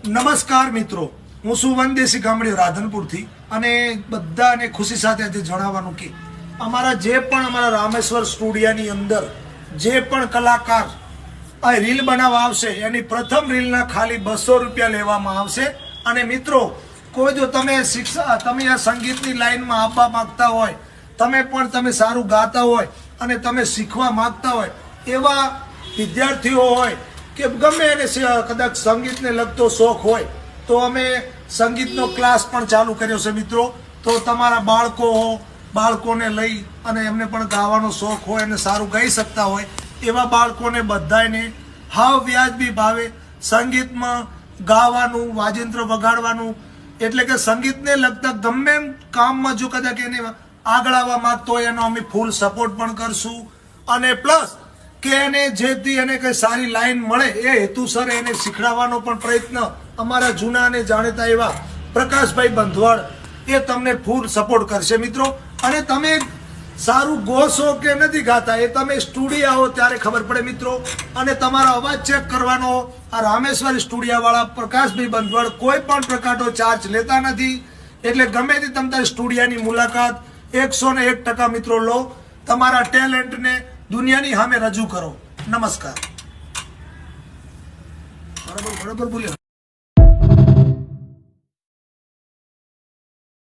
નમસ્કાર મિત્રો, હું છું વનદેશી ગામડી રાધનપુરથી અને બધાને ખુશી સાથે આજે જણાવવાનું કે અમારા જે પણ અમારા રામેશ્વર સ્ટુડિયોની અંદર જે પણ કલાકાર આ રીલ બનાવવા આવશે એની પ્રથમ રીલના ખાલી 200 રૂપિયા લેવામાં આવશે. અને મિત્રો, કોઈ જો તમે તમે આ સંગીતની લાઈનમાં આવવા માંગતા હોય, તમે સારું ગાતા હોય અને તમે શીખવા માંગતા હોય, એવા વિદ્યાર્થીઓ હોય કે ગમે એને કદાચ સંગીતને લગતો શોખ હોય તો અમે સંગીતનો ક્લાસ પણ ચાલુ કર્યો છે મિત્રો. તો તમારા બાળકોને લઈ અને એમને પણ ગાવાનો શોખ હોય અને સારું ગાઈ શકતા હોય એવા બાળકોને બધાને હાવ વ્યાજબી ભાવે સંગીતમાં ગાવાનું, વાજિંત્ર વગાડવાનું, એટલે કે સંગીતને લગતા ગમે એમ કામમાં જો કદાચ એને આગળ આવવા માંગતો હોય એનો અમે ફૂલ સપોર્ટ પણ કરશું. અને પ્લસ કે એને જેથી એને કઈ સારી લાઈન મળે એ હેતુસર એને શીખડાવવાનો પણ પ્રયત્ન અમારા જૂના અને જાણીતા એવા પ્રકાશભાઈ બંધવાડ એ તમને ફૂલ સપોર્ટ કરશે મિત્રો. અને તમે સારું ગોશો કે નથી ગાતા એ તમે સ્ટુડિયો આવો ત્યારે ખબર પડે મિત્રો. અને તમારો અવાજ ચેક કરવાનો આ રામેશ્વર સ્ટુડિયો વાળા પ્રકાશભાઈ બંધવાડ કોઈ પણ પ્રકારનો ચાર્જ લેતા નથી. એટલે ગમે તે તમારી સ્ટુડિયોની મુલાકાત 101% મિત્રો લો, તમારા ટેલેન્ટને દુનિયાની સામે રજૂ કરો. નમસ્કાર. બરાબર બોલ્યો.